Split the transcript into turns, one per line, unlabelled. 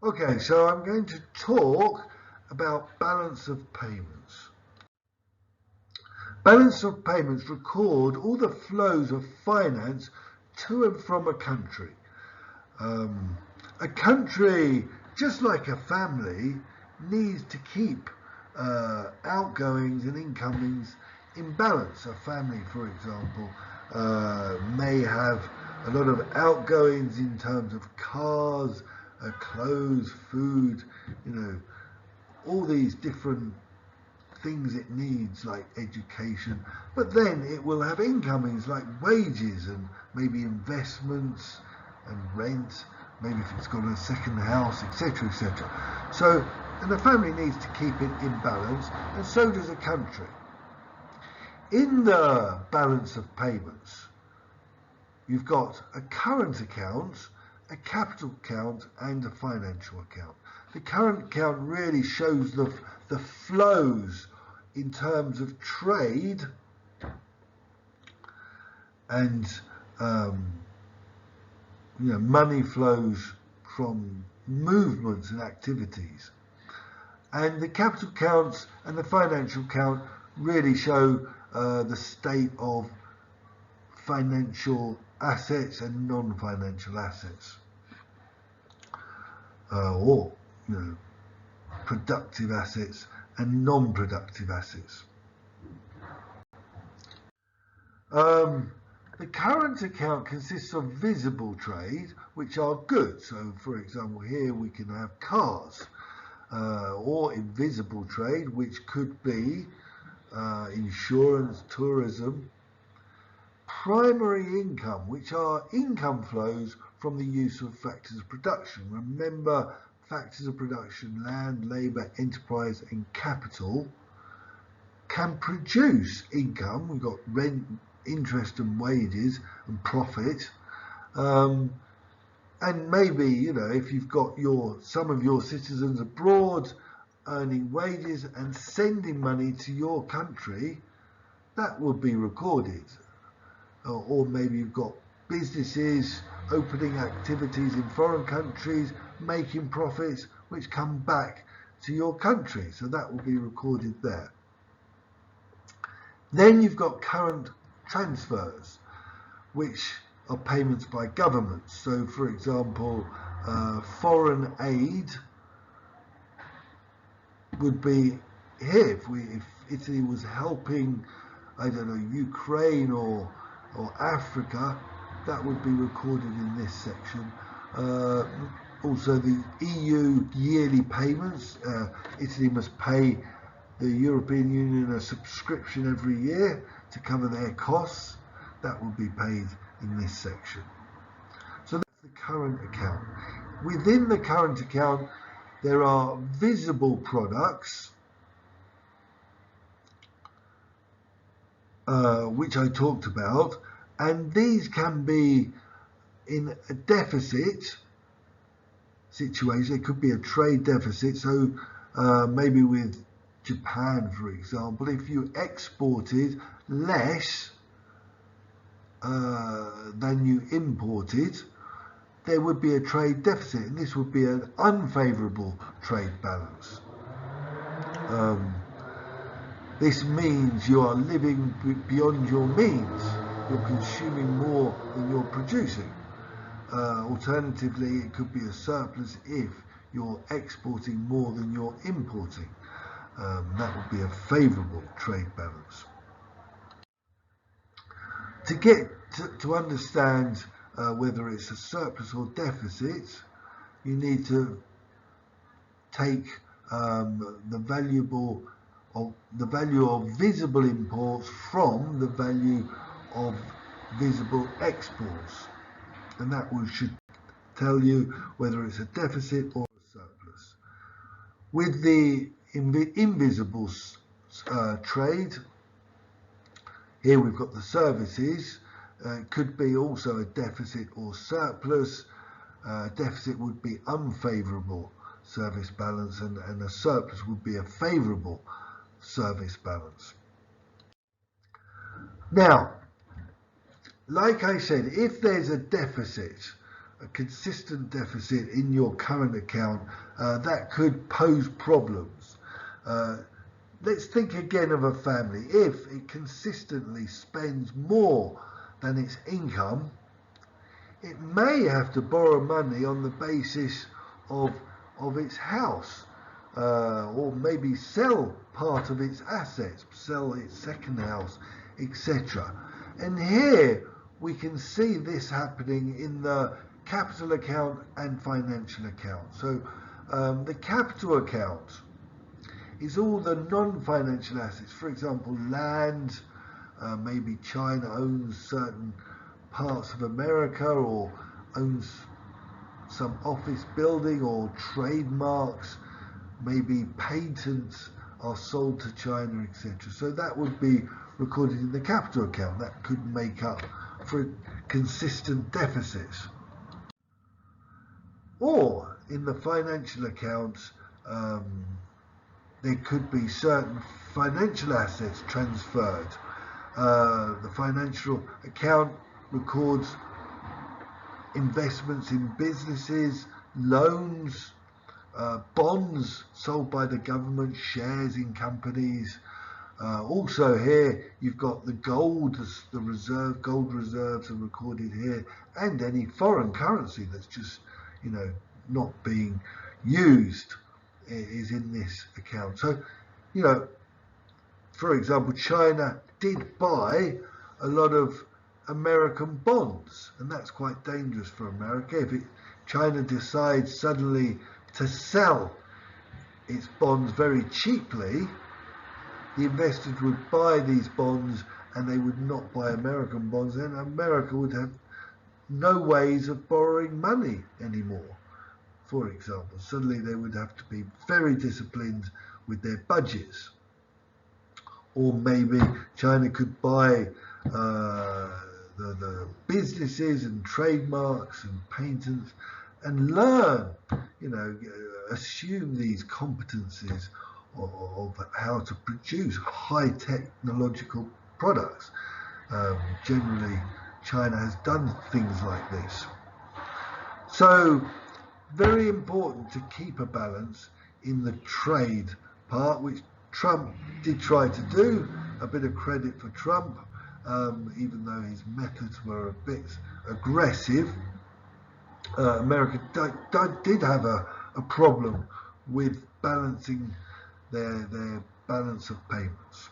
Okay, so I'm going to talk about balance of payments. Balance of payments record all the flows of finance to and from a country. Um, a country, just like a family, needs to keep outgoings and incomings in balance. A family, for example, may have a lot of outgoings in terms of cars, clothes, food, all these different things it needs like education, but then it will have incomings like wages and maybe investments and rent, maybe if it's got a second house, etc., etc. So, and the family needs to keep it in balance, and so does a country. In the balance of payments, you've got a current account, a capital account, and a financial account. The current account really shows the flows in terms of trade and money flows from movements and activities. And the capital accounts and the financial account really show the state of financial assets and non-financial assets, or productive assets and non-productive assets. The current account consists of visible trade, which are goods. So, for example, here we can have cars, or invisible trade, which could be insurance, tourism. Primary income, which are income flows from the use of factors of production. Remember, factors of production, land, labour, enterprise and capital, can produce income. We've got rent, interest and wages and profit. And maybe, if you've got some of your citizens abroad earning wages and sending money to your country, that would be recorded. Or maybe you've got businesses opening activities in foreign countries, making profits, which come back to your country. So that will be recorded there. Then you've got current transfers, which are payments by governments. So, for example, foreign aid would be here if Italy was helping, I don't know, Ukraine or Africa, that would be recorded in this section. Also, the EU yearly payments. Italy must pay the European Union a subscription every year to cover their costs. That will be paid in this section. So that's the current account. Within the current account, there are visible products, which I talked about, and these can be in a deficit situation. It could be a trade deficit. So maybe with Japan, for example, if you exported less than you imported, there would be a trade deficit, and this would be an unfavourable trade balance. This means you are living beyond your means. You're consuming more than you're producing. Alternatively, it could be a surplus if you're exporting more than you're importing. That would be a favourable trade balance. To get to understand whether it's a surplus or deficit, you need to take the value of visible imports from the value of visible exports, and that should tell you whether it's a deficit or a surplus. With the invisible trade, here we've got the services. It could be also a deficit or surplus. Deficit would be unfavourable service balance, and a surplus would be a favourable service balance. Now, like I said, if there's a deficit a consistent deficit in your current account, that could pose problems. Let's think again of a family. If it consistently spends more than its income, it may have to borrow money on the basis of its house, or maybe sell part of its assets, sell its second house, etc. And here we can see this happening in the capital account and financial account. So the capital account is all the non-financial assets. For example, land, maybe China owns certain parts of America or owns some office building or trademarks, maybe patents are sold to China, etc. So that would be recorded in the capital account. That could make up for consistent deficits. Or in the financial accounts, there could be certain financial assets transferred. The financial account records investments in businesses, loans, bonds sold by the government, shares in companies. Also here you've got the gold, gold reserves are recorded here, and any foreign currency that's just, not being used is in this account. So, for example, China did buy a lot of American bonds, and that's quite dangerous for America. If China decides suddenly to sell its bonds very cheaply, the investors would buy these bonds and they would not buy American bonds, and America would have no ways of borrowing money anymore. For example, suddenly they would have to be very disciplined with their budgets. Or maybe China could buy the businesses and trademarks and patents and learn, assume these competencies of how to produce high technological products. Generally, China has done things like this. So, very important to keep a balance in the trade part, which Trump did try to do. A bit of credit for Trump, even though his methods were a bit aggressive. America did have a problem with balancing their balance of payments.